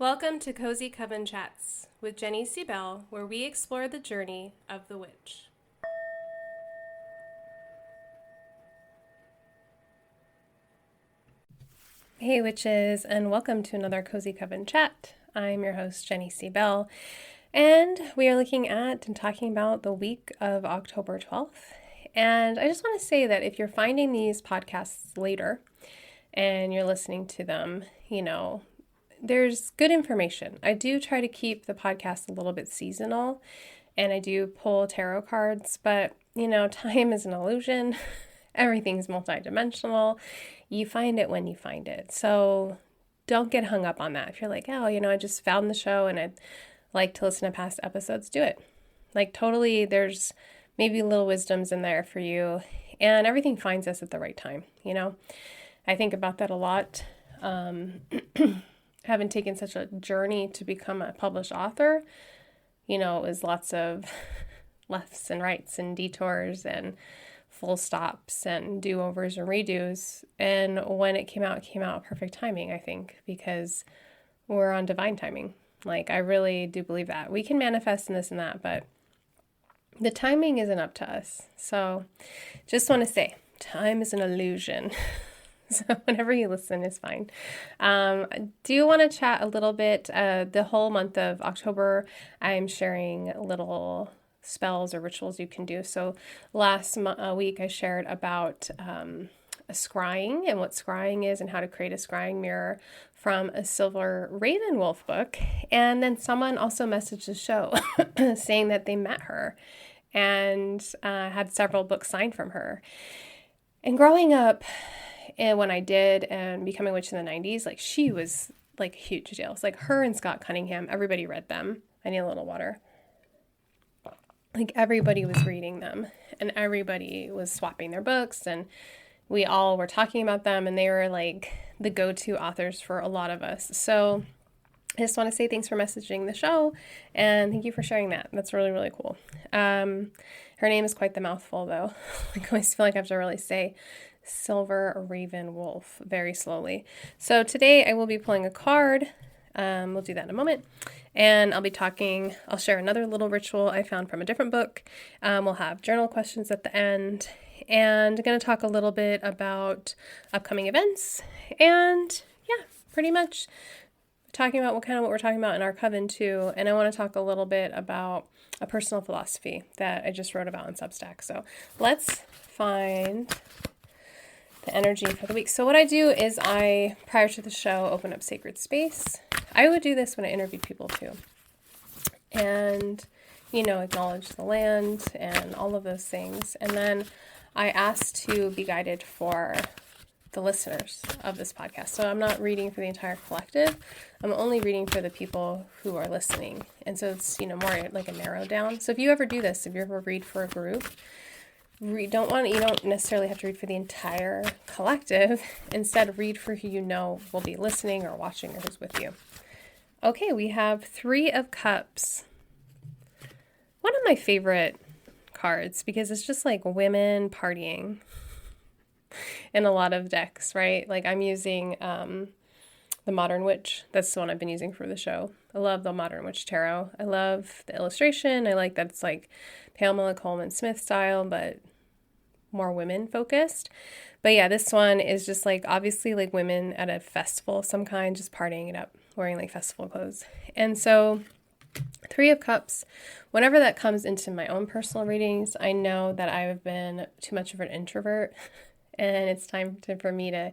Welcome to Cozy Coven Chats with Jenny C. Bell, where we explore the journey of the witch. Hey witches, and welcome to another Cozy Coven Chat. I'm your host, Jenny C. Bell, and we are looking at and talking about the week of October 12th. And I just want to say that if you're finding these podcasts later and you're listening to them, there's good information. I do try to keep the podcast a little bit seasonal, and I do pull tarot cards, but time is an illusion. Everything's multidimensional. You find it when you find it. So don't get hung up on that. If you're like, I just found the show and I'd like to listen to past episodes, do it. Totally, there's maybe little wisdoms in there for you, and everything finds us at the right time. I think about that a lot. Having taken such a journey to become a published author, it was lots of lefts and rights and detours and full stops and do-overs and redos. And when it came out perfect timing, I think, because we're on divine timing. I really do believe that. We can manifest in this and that, but the timing isn't up to us. So just want to say, time is an illusion. So whenever you listen is fine. I do want to chat a little bit. The whole month of October, I'm sharing little spells or rituals you can do. So last week I shared about scrying and what scrying is and how to create a scrying mirror from a Silver Raven Wolf book. And then someone also messaged the show saying that they met her and had several books signed from her. And growing up, and when I did and becoming a witch in the 90s, she was a huge deal. It's her and Scott Cunningham, everybody read them. I need a little water. Everybody was reading them and everybody was swapping their books, and we all were talking about them, and they were the go-to authors for a lot of us. So I just want to say thanks for messaging the show, and thank you for sharing that. That's really, really cool. Her name is quite the mouthful, though. I always feel like I have to really say Silver Raven Wolf very slowly. So today I will be pulling a card. We'll do that in a moment. And I'll share another little ritual I found from a different book. We'll have journal questions at the end. And I'm going to talk a little bit about upcoming events. And yeah, pretty much talking about what we're talking about in our coven too. And I want to talk a little bit about a personal philosophy that I just wrote about on Substack. So let's find the energy for the week. So what I do is prior to the show, open up sacred space. I would do this when I interviewed people too. And, acknowledge the land and all of those things. And then I asked to be guided for the listeners of this podcast. So I'm not reading for the entire collective. I'm only reading for the people who are listening. And so it's, more like a narrow down. So if you ever do this, if you ever read for a group, you don't necessarily have to read for the entire collective. Instead, read for who will be listening or watching or who's with you. Okay, we have Three of Cups. One of my favorite cards because it's just women partying in a lot of decks, right? I'm using the Modern Witch. That's the one I've been using for the show. I love the Modern Witch Tarot. I love the illustration. I like that it's Pamela Coleman Smith style, but more women focused. But yeah, this one is just obviously women at a festival of some kind, just partying it up, wearing festival clothes. And so Three of Cups, whenever that comes into my own personal readings, I know that I've been too much of an introvert and it's time for me to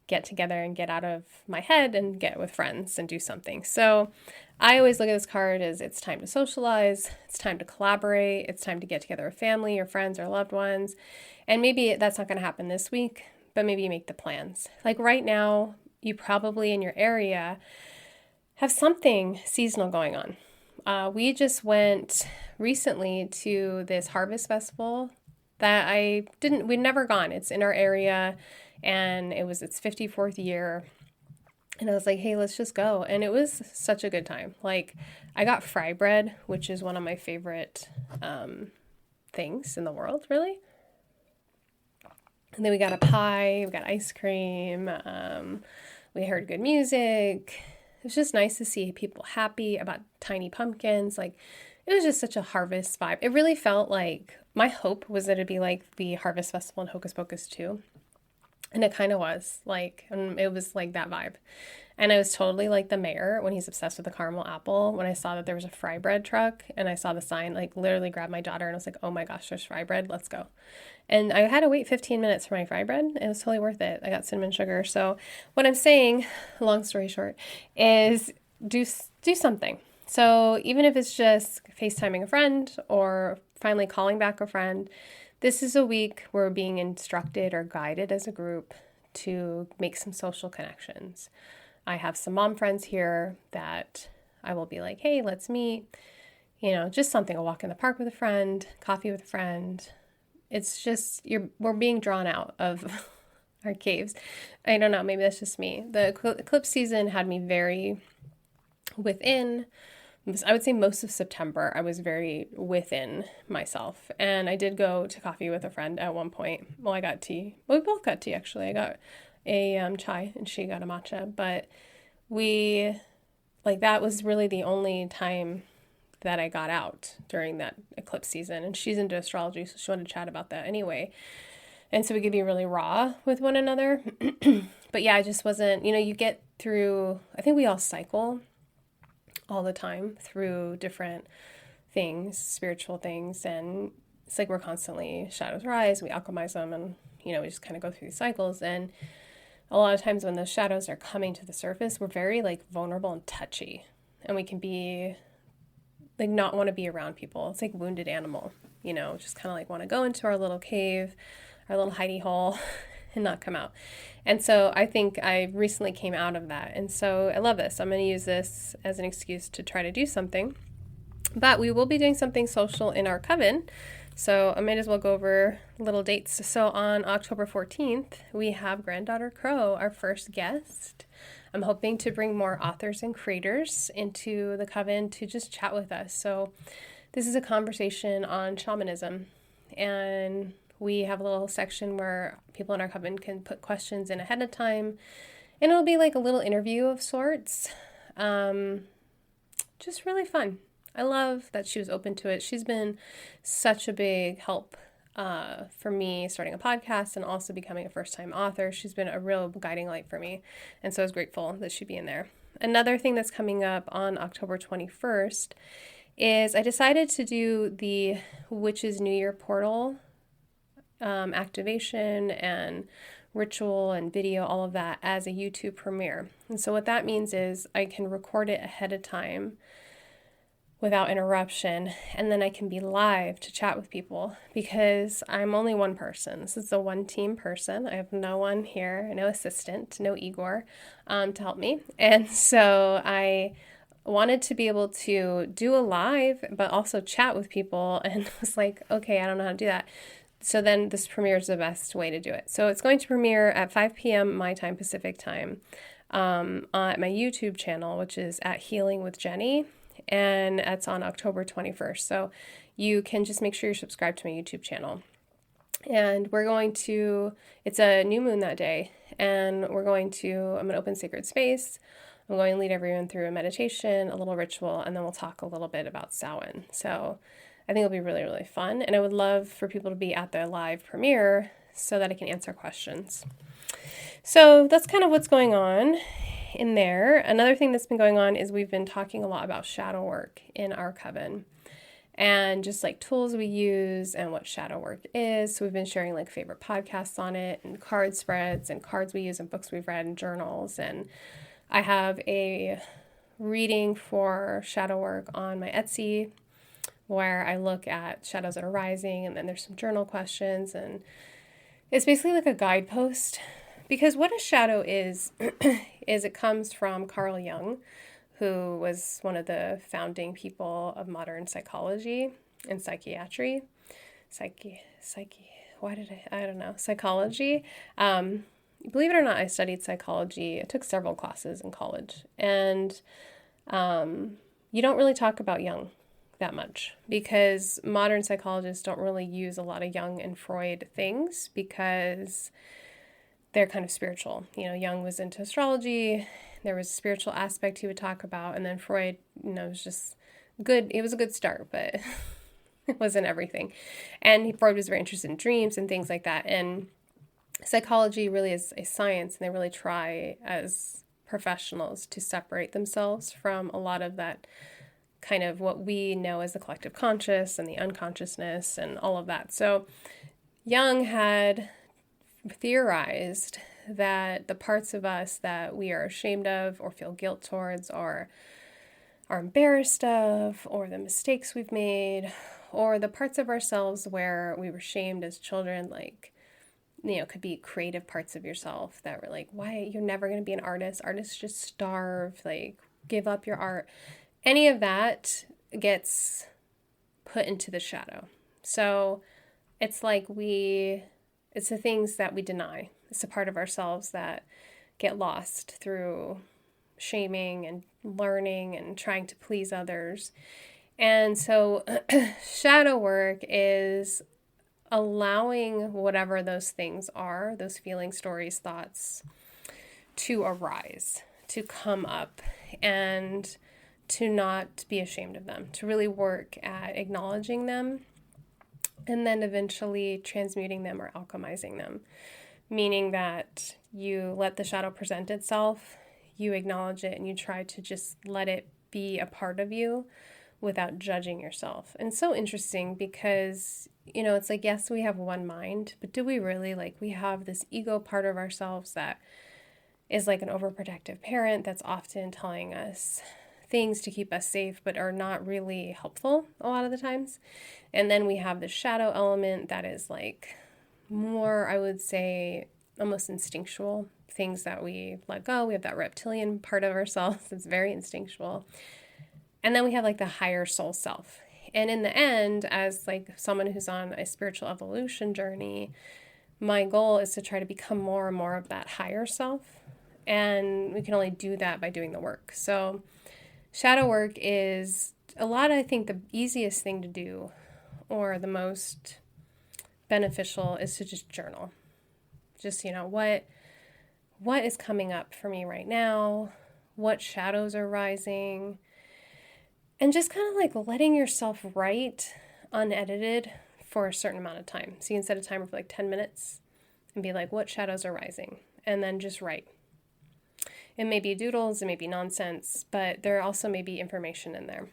get together and get out of my head and get with friends and do something. So I always look at this card as it's time to socialize, it's time to collaborate, it's time to get together with family or friends or loved ones. And maybe that's not going to happen this week, but maybe you make the plans. Right now, you probably in your area have something seasonal going on. We just went recently to this harvest festival that we'd never gone. It's in our area and its 54th year. And I was like, hey, let's just go. And it was such a good time. I got fry bread, which is one of my favorite things in the world, really. And then we got a pie, we got ice cream, we heard good music. was just nice to see people happy about tiny pumpkins. Like, it was just such a harvest vibe. It really felt like, my hope was that it'd be like the Harvest Festival in Hocus Pocus too. And it kind of was, like, and it was like that vibe. And I was totally like the mayor when he's obsessed with the caramel apple. When I saw that there was a fry bread truck and I saw the sign, like, literally grabbed my daughter and I was like, oh my gosh, there's fry bread. Let's go. And I had to wait 15 minutes for my fry bread. It was totally worth it. I got cinnamon sugar. So what I'm saying, long story short, is do something. So even if it's just FaceTiming a friend or finally calling back a friend, this is a week where we're being instructed or guided as a group to make some social connections. I have some mom friends here that I will be like, hey, let's meet. You know, just something, a walk in the park with a friend, coffee with a friend. It's just, we're being drawn out of our caves. I don't know, maybe that's just me. The eclipse season had me very within. I would say most of September, I was very within myself. And I did go to coffee with a friend at one point. Well, I got tea. Well, we both got tea, actually. I got a chai and she got a matcha. But that was really the only time that I got out during that eclipse season. And she's into astrology, so she wanted to chat about that anyway. And so we could be really raw with one another. But yeah, I just wasn't, you get through, I think we all cycle all the time through different things, spiritual things, and it's like we're constantly, shadows rise, we alchemize them, and we just kind of go through these cycles. And a lot of times when those shadows are coming to the surface, we're very like vulnerable and touchy, and we can be like not want to be around people. It's like wounded animal, just kind of like want to go into our little cave, our little hidey hole and not come out. And so I think I recently came out of that. And so I love this. I'm going to use this as an excuse to try to do something. But we will be doing something social in our coven. So I might as well go over little dates. So on October 14th, we have Granddaughter Crow, our first guest. I'm hoping to bring more authors and creators into the coven to just chat with us. So this is a conversation on shamanism, and we have a little section where people in our coven can put questions in ahead of time, and it'll be like a little interview of sorts. Just really fun. I love that she was open to it. She's been such a big help for me starting a podcast and also becoming a first-time author. She's been a real guiding light for me, and so I was grateful that she'd be in there. Another thing that's coming up on October 21st is I decided to do the Witches New Year portal activation and ritual and video, all of that, as a YouTube premiere. And so what that means is I can record it ahead of time without interruption, and then I can be live to chat with people because I'm only one person. This is a one-team person. I have no one here, no assistant, no Igor to help me. And so I wanted to be able to do a live, but also chat with people, and was like, okay, I don't know how to do that. So then this premiere is the best way to do it. So it's going to premiere at 5 p.m. my time, Pacific time, on my YouTube channel, which is at Healing with Jenny, and it's on October 21st. So you can just make sure you're subscribed to my YouTube channel. And it's a new moon that day, and I'm going to open sacred space. I'm going to lead everyone through a meditation, a little ritual, and then we'll talk a little bit about Samhain. So I think it'll be really, really fun. And I would love for people to be at the live premiere so that I can answer questions. So that's kind of what's going on in there. Another thing that's been going on is we've been talking a lot about shadow work in our coven and just like tools we use and what shadow work is. So we've been sharing like favorite podcasts on it and card spreads and cards we use and books we've read and journals. And I have a reading for shadow work on my Etsy where I look at shadows that are rising, and then there's some journal questions, and it's basically like a guidepost, because what a shadow is it comes from Carl Jung, who was one of the founding people of modern psychology and psychiatry. Psychology. Believe it or not, I studied psychology. I took several classes in college, and you don't really talk about Jung that much because modern psychologists don't really use a lot of Jung and Freud things because they're kind of spiritual. Jung was into astrology, There was a spiritual aspect he would talk about. And then Freud, was just good. It was a good start, but it wasn't everything. And Freud was very interested in dreams and things like that. And psychology really is a science, and they really try as professionals to separate themselves from a lot of that kind of what we know as the collective conscious and the unconsciousness and all of that. So Jung had theorized that the parts of us that we are ashamed of or feel guilt towards or are embarrassed of, or the mistakes we've made, or the parts of ourselves where we were shamed as children, like, could be creative parts of yourself that were like, why, you're never going to be an artist. Artists just starve, like, give up your art. Any of that gets put into the shadow. So it's like it's the things that we deny. It's a part of ourselves that get lost through shaming and learning and trying to please others. And so shadow work is allowing whatever those things are, those feelings, stories, thoughts, to arise, to come up, and to not be ashamed of them, to really work at acknowledging them, and then eventually transmuting them or alchemizing them, meaning that you let the shadow present itself, you acknowledge it, and you try to just let it be a part of you without judging yourself. And it's so interesting because, it's like, yes, we have one mind, but do we really? Like, we have this ego part of ourselves that is like an overprotective parent that's often telling us things to keep us safe, but are not really helpful a lot of the times. And then we have the shadow element that is like more, I would say, almost instinctual, things that we let go. We have that reptilian part of ourselves that's very instinctual. And then we have like the higher soul self. And in the end, as like someone who's on a spiritual evolution journey, my goal is to try to become more and more of that higher self. And we can only do that by doing the work. So shadow work is a lot, I think the easiest thing to do, or the most beneficial, is to just journal. Just, what is coming up for me right now? What shadows are rising? And just kind of like letting yourself write unedited for a certain amount of time. So you can set a timer for like 10 minutes and be like, what shadows are rising? And then just write. It may be doodles, it may be nonsense, but there also may be information in there.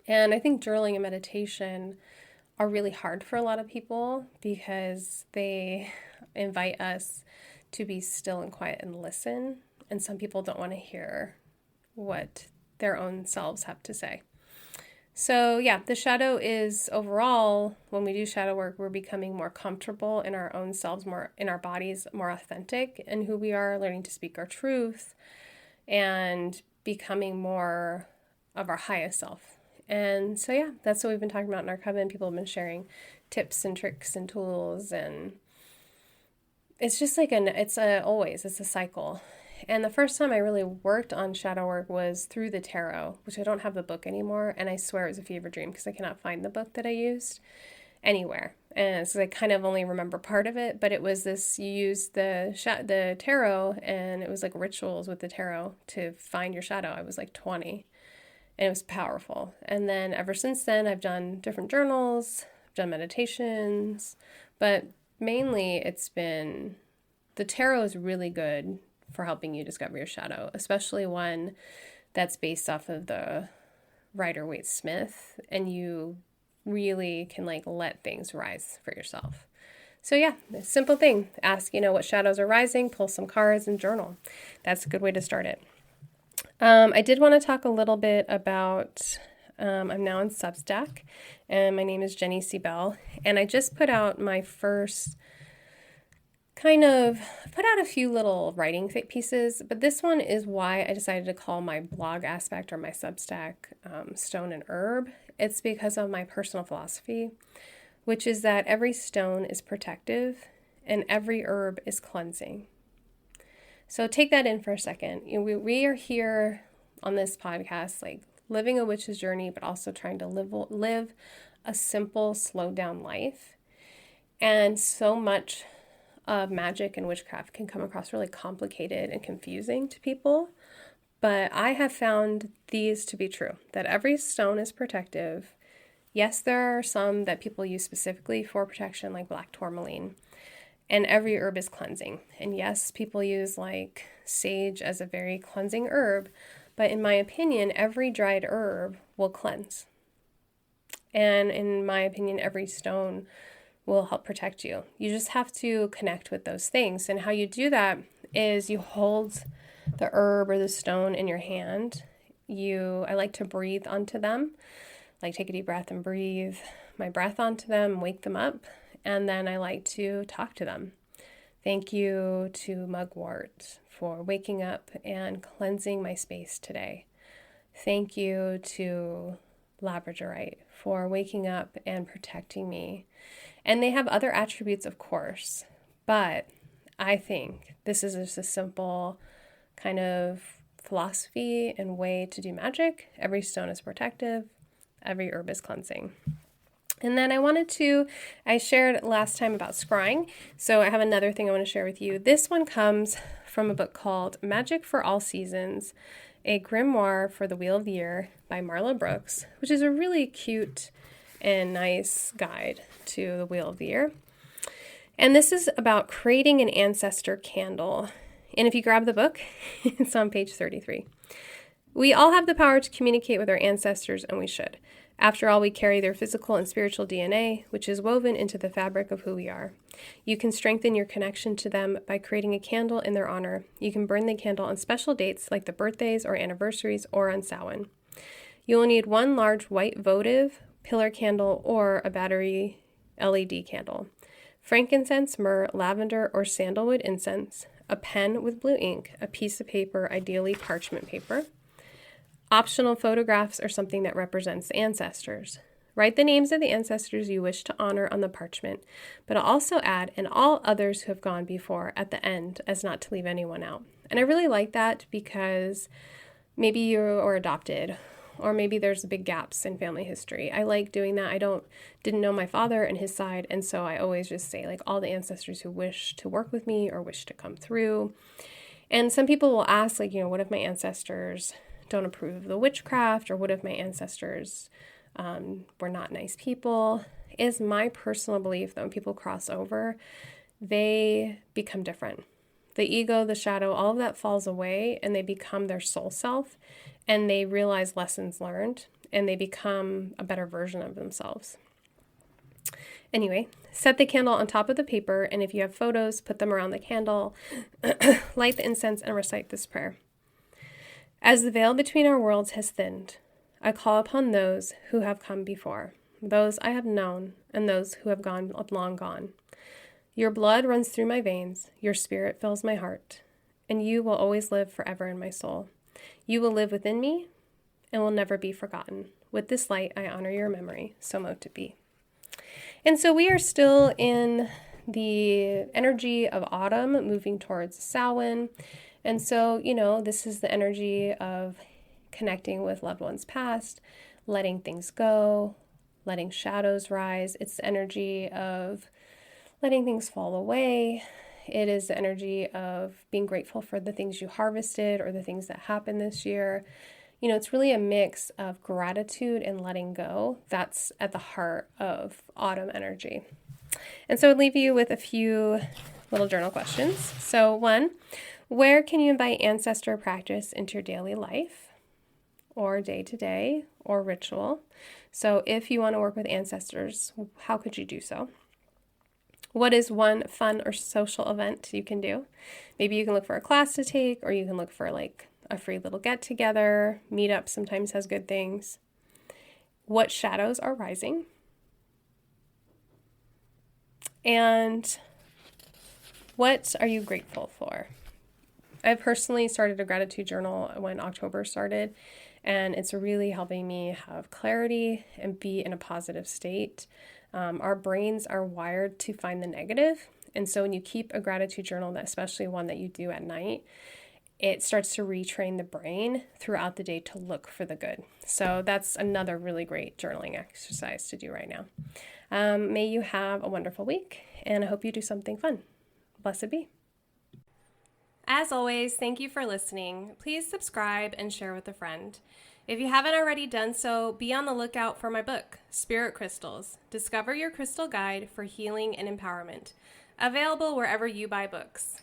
And I think journaling and meditation are really hard for a lot of people because they invite us to be still and quiet and listen. And some people don't want to hear what their own selves have to say. So yeah, the shadow is overall, when we do shadow work, we're becoming more comfortable in our own selves, more in our bodies, more authentic in who we are, learning to speak our truth, and becoming more of our highest self. And so yeah, that's what we've been talking about in our coven. People have been sharing tips and tricks and tools, and it's just like it's a cycle. And the first time I really worked on shadow work was through the tarot, which I don't have the book anymore. And I swear it was a fever dream because I cannot find the book that I used anywhere. And so I kind of only remember part of it, but it was this, you use the tarot, and it was like rituals with the tarot to find your shadow. I was like 20 and it was powerful. And then ever since then, I've done different journals, I've done meditations, but mainly it's been, the tarot is really good for helping you discover your shadow, especially one that's based off of the Rider-Waite-Smith, and you really can like let things rise for yourself. So yeah, a simple thing. Ask, what shadows are rising, pull some cards, and journal. That's a good way to start it. I did want to talk a little bit about, I'm now on Substack, and my name is Jenny C. Bell, and I just put out my first put out a few little writing pieces, but this one is why I decided to call my blog aspect, or my Substack, Stone and Herb. It's because of my personal philosophy, which is that every stone is protective and every herb is cleansing. So take that in for a second. We are here on this podcast, like living a witch's journey, but also trying to live a simple, slowed down life. And so much of magic and witchcraft can come across really complicated and confusing to people. But I have found these to be true, that every stone is protective. Yes, there are some that people use specifically for protection, like black tourmaline, and every herb is cleansing. And yes, people use like sage as a very cleansing herb, but in my opinion, every dried herb will cleanse. And in my opinion, every stone will help protect you. You just have to connect with those things. And how you do that is you hold the herb or the stone in your hand. I like to breathe onto them, like take a deep breath and breathe my breath onto them, wake them up. And then I like to talk to them. Thank you to mugwort for waking up and cleansing my space today. Thank you to labradorite for waking up and protecting me. And they have other attributes, of course, but I think this is just a simple kind of philosophy and way to do magic. Every stone is protective. Every herb is cleansing. And then I shared last time about scrying, so I have another thing I want to share with you. This one comes from a book called Magic for All Seasons, a grimoire for the Wheel of the Year by Marla Brooks, which is a really cute and nice guide to the Wheel of the Year. And this is about creating an ancestor candle. And if you grab the book, it's on page 33. We all have the power to communicate with our ancestors, and we should. After all, we carry their physical and spiritual DNA, which is woven into the fabric of who we are. You can strengthen your connection to them by creating a candle in their honor. You can burn the candle on special dates like the birthdays or anniversaries or on Samhain. You will need one large white votive, pillar candle, or a battery LED candle, frankincense, myrrh, lavender, or sandalwood incense, a pen with blue ink, a piece of paper, ideally parchment paper. Optional photographs are something that represents the ancestors. Write the names of the ancestors you wish to honor on the parchment, but I'll also add, and all others who have gone before at the end, as not to leave anyone out. And I really like that because maybe you are adopted, or maybe there's big gaps in family history. I like doing that. Didn't know my father and his side, and so I always just say like all the ancestors who wish to work with me or wish to come through. And some people will ask like, what if my ancestors don't approve of the witchcraft, or what if my ancestors were not nice people? It is my personal belief that when people cross over, they become different. The ego, the shadow, all of that falls away, and they become their soul self, and they realize lessons learned, and they become a better version of themselves. Anyway, set the candle on top of the paper, and if you have photos, put them around the candle, light the incense, and recite this prayer. As the veil between our worlds has thinned, I call upon those who have come before, those I have known, and those who have gone long gone. Your blood runs through my veins, your spirit fills my heart, and you will always live forever in my soul. You will live within me and will never be forgotten. With this light, I honor your memory, so mote it be. And so we are still in the energy of autumn, moving towards Samhain. And so, this is the energy of connecting with loved ones past, letting things go, letting shadows rise. It's the energy of letting things fall away. It is the energy of being grateful for the things you harvested or the things that happened this year. It's really a mix of gratitude and letting go. That's at the heart of autumn energy. And so I'd leave you with a few little journal questions. So 1, where can you invite ancestor practice into your daily life or day-to-day or ritual? So if you want to work with ancestors, how could you do so? What is one fun or social event you can do? Maybe you can look for a class to take, or you can look for like a free little get-together. Meetup sometimes has good things. What shadows are rising? And what are you grateful for? I personally started a gratitude journal when October started, and it's really helping me have clarity and be in a positive state. Our brains are wired to find the negative, and so when you keep a gratitude journal, especially one that you do at night, it starts to retrain the brain throughout the day to look for the good. So that's another really great journaling exercise to do right now. May you have a wonderful week, and I hope you do something fun. Blessed be. As always, thank you for listening. Please subscribe and share with a friend. If you haven't already done so, be on the lookout for my book, Spirit Crystals. Discover your crystal guide for healing and empowerment. Available wherever you buy books.